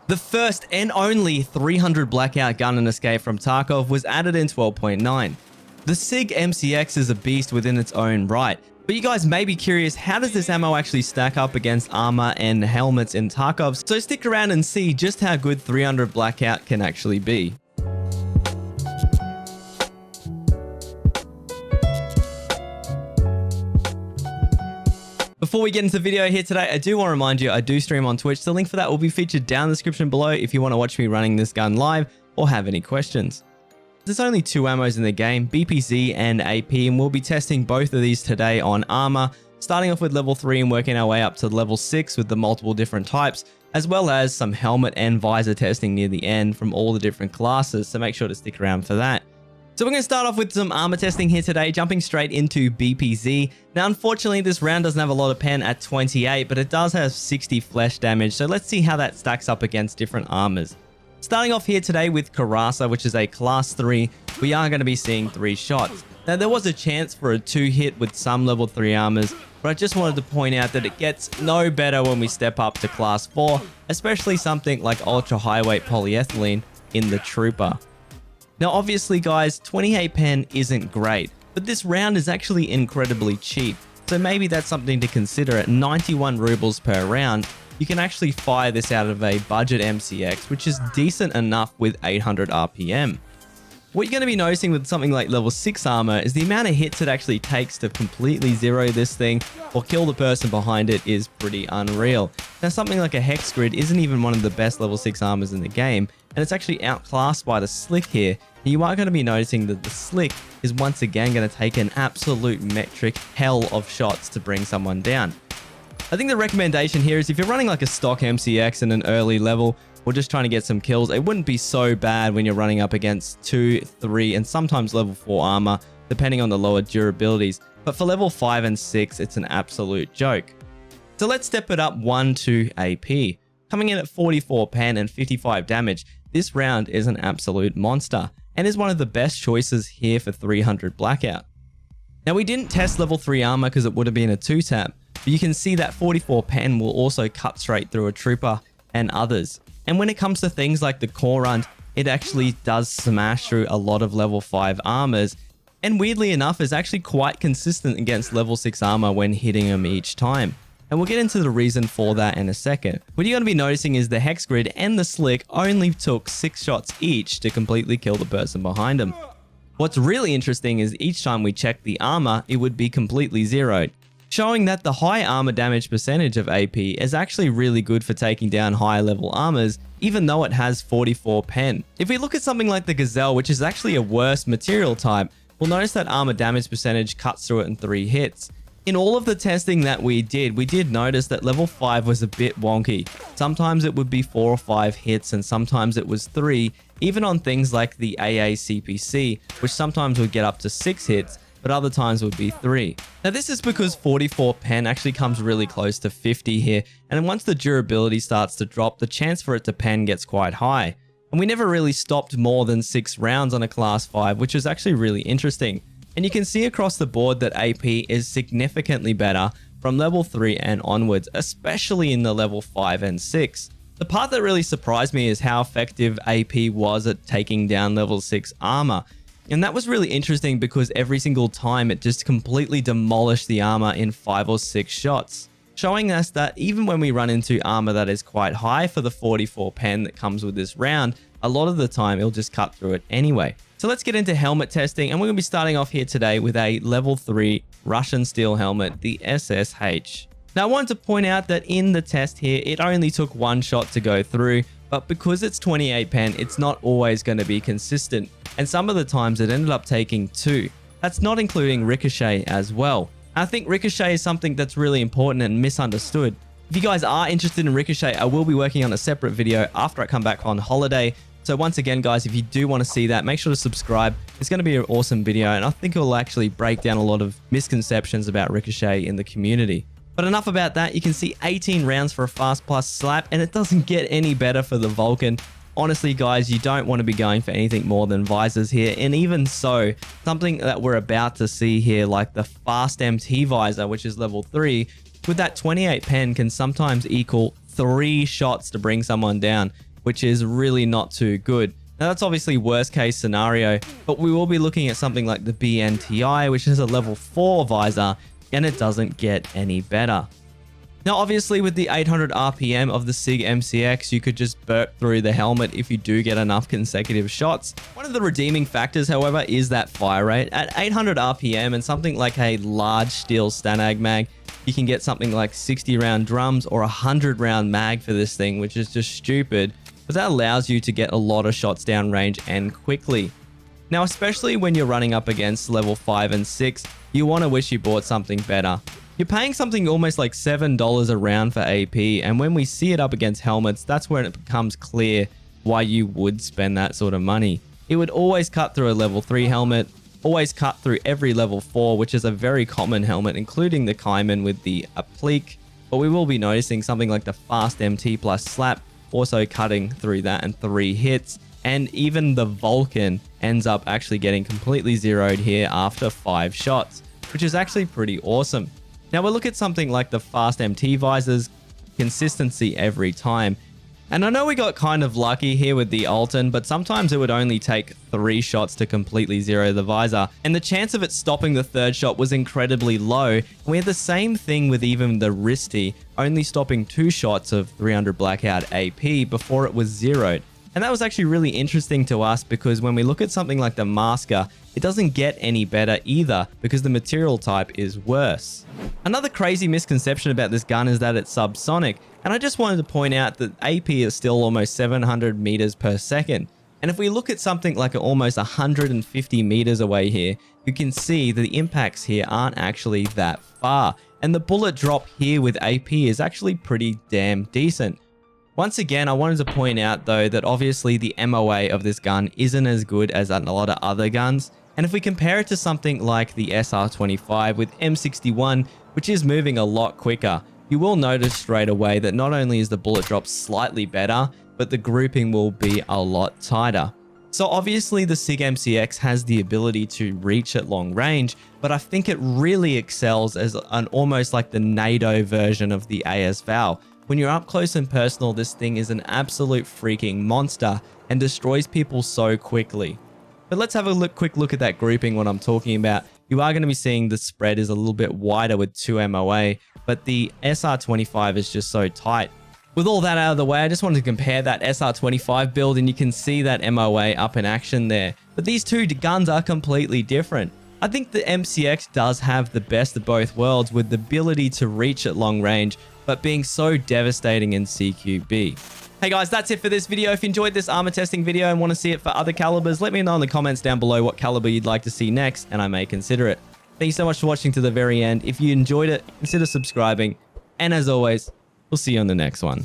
The first and only 300 Blackout gun and escape from Tarkov was added in 12.9. The SIG MCX is a beast within its own right, but you guys may be curious, how does this ammo actually stack up against armor and helmets in Tarkov? So stick around and see just how good 300 Blackout can actually be. Before we get into the video here today, I do want to remind you I do stream on Twitch. The link for that will be featured down in the description below if you want to watch me running this gun live or have any questions. There's only two ammos in the game, BPZ and AP, and we'll be testing both of these today on armor, starting off with level 3 and working our way up to level 6 with the multiple different types, as well as some helmet and visor testing near the end from all the different classes, so make sure to stick around for that. So we're going to start off with some armor testing here today, jumping straight into BPZ. Now, unfortunately, this round doesn't have a lot of pen at 28, but it does have 60 flesh damage. So let's see how that stacks up against different armors. Starting off here today with Karasa, which is a class 3, we are going to be seeing 3 shots. Now, there was a chance for a 2-hit with some level 3 armors, but I just wanted to point out that it gets no better when we step up to class 4, especially something like ultra high weight polyethylene in the Trooper. Now, obviously, guys, 28 pen isn't great, but this round is actually incredibly cheap. So maybe that's something to consider. At 91 rubles per round, you can actually fire this out of a budget MCX, which is decent enough with 800 RPM. What you're going to be noticing with something like level 6 armor is the amount of hits it actually takes to completely zero this thing or kill the person behind it is pretty unreal. Now, something like a Hex Grid isn't even one of the best level 6 armors in the game, and it's actually outclassed by the Slick here. You are going to be noticing that the Slick is once again going to take an absolute metric hell of shots to bring someone down. I think the recommendation here is if you're running like a stock MCX in an early level or just trying to get some kills, it wouldn't be so bad when you're running up against 2, 3, and sometimes level 4 armor, depending on the lower durabilities. But for level 5 and 6, it's an absolute joke. So let's step it up 1 to AP. Coming in at 44 pen and 55 damage, this round is an absolute monster and is one of the best choices here for 300 Blackout. Now, we didn't test level 3 armor because it would have been a 2-tap, but you can see that 44 pen will also cut straight through a Trooper and others. And when it comes to things like the Korund, it actually does smash through a lot of level 5 armors, and weirdly enough is actually quite consistent against level 6 armor when hitting them each time. And we'll get into the reason for that in a second. What you're going to be noticing is the Hex Grid and the Slick only took 6 shots each to completely kill the person behind them. What's really interesting is each time we check the armor, it would be completely zeroed, showing that the high armor damage percentage of AP is actually really good for taking down higher level armors, even though it has 44 pen. If we look at something like the Gazelle, which is actually a worse material type, we'll notice that armor damage percentage cuts through it in 3 hits. In all of the testing that we did notice that level 5 was a bit wonky. Sometimes it would be 4 or 5 hits and sometimes it was 3, even on things like the AA CPC, which sometimes would get up to 6 hits, but other times would be 3. Now, this is because 44 pen actually comes really close to 50 here, and once the durability starts to drop, the chance for it to pen gets quite high. And we never really stopped more than 6 rounds on a class 5, which is actually really interesting. And you can see across the board that AP is significantly better from level 3 and onwards, especially in the level 5 and 6. The part that really surprised me is how effective AP was at taking down level 6 armor. And that was really interesting because every single time it just completely demolished the armor in 5 or 6 shots, showing us that even when we run into armor that is quite high for the 44 pen that comes with this round, a lot of the time it'll just cut through it anyway. So let's get into helmet testing, and we're going to be starting off here today with a level 3 Russian steel helmet, the SSH. Now, I wanted to point out that in the test here, it only took 1 shot to go through, but because it's 28 pen, it's not always going to be consistent, and some of the times it ended up taking 2. That's not including ricochet as well. I think ricochet is something that's really important and misunderstood. If you guys are interested in ricochet, I will be working on a separate video after I come back on holiday. So once again, guys, if you do want to see that, make sure to subscribe. It's going to be an awesome video, and I think it will actually break down a lot of misconceptions about ricochet in the community. But enough about that. You can see 18 rounds for a Fast Plus slap, and it doesn't get any better for the Vulcan. Honestly, guys, you don't want to be going for anything more than visors here. And even so, something that we're about to see here, like the Fast MT visor, which is level 3, with that 28 pen can sometimes equal 3 shots to bring someone down, which is really not too good. Now that's obviously worst case scenario, but we will be looking at something like the BNTI, which is a level 4 visor, and it doesn't get any better. Now obviously with the 800 RPM of the SIG MCX, you could just burp through the helmet if you do get enough consecutive shots. One of the redeeming factors, however, is that fire rate. At 800 RPM and something like a large steel Stanag mag, you can get something like 60 round drums or 100 round mag for this thing, which is just stupid. But that allows you to get a lot of shots down range and quickly. Now, especially when you're running up against level 5 and 6, you want to wish you bought something better. You're paying something almost like $7 a round for AP, and when we see it up against helmets, that's when it becomes clear why you would spend that sort of money. It would always cut through a level 3 helmet, always cut through every level 4, which is a very common helmet, including the Kaiman with the applique, but we will be noticing something like the Fast MT plus Slap also cutting through that in 3 hits, and even the Vulcan ends up actually getting completely zeroed here after 5 shots, which is actually pretty awesome. Now we'll look at something like the Fast MT visors, consistency every time. And I know we got kind of lucky here with the Alton, but sometimes it would only take 3 shots to completely zero the visor, and the chance of it stopping the 3rd shot was incredibly low. And we had the same thing with even the Risty, only stopping 2 shots of 300 Blackout AP before it was zeroed. And that was actually really interesting to us because when we look at something like the Masker, it doesn't get any better either because the material type is worse. Another crazy misconception about this gun is that it's subsonic, and I just wanted to point out that AP is still almost 700 meters per second. And if we look at something like almost 150 meters away here, you can see that the impacts here aren't actually that far. And the bullet drop here with AP is actually pretty damn decent. Once again, I wanted to point out though that obviously the MOA of this gun isn't as good as a lot of other guns. And if we compare it to something like the SR25 with M61, which is moving a lot quicker, you will notice straight away that not only is the bullet drop slightly better, but the grouping will be a lot tighter. So obviously the SIG MCX has the ability to reach at long range, but I think it really excels as an almost like the NATO version of the AS Val. When you're up close and personal, this thing is an absolute freaking monster and destroys people so quickly. But let's have a quick look at that grouping, what I'm talking about. You are going to be seeing the spread is a little bit wider with 2 MOA, but the SR25 is just so tight. With all that out of the way, I just wanted to compare that SR25 build and you can see that MOA up in action there. But these two guns are completely different. I think the MCX does have the best of both worlds with the ability to reach at long range, but being so devastating in CQB. Hey guys, that's it for this video. If you enjoyed this armor testing video and want to see it for other calibers, let me know in the comments down below what caliber you'd like to see next, and I may consider it. Thank you so much for watching to the very end. If you enjoyed it, consider subscribing. And as always, we'll see you on the next one.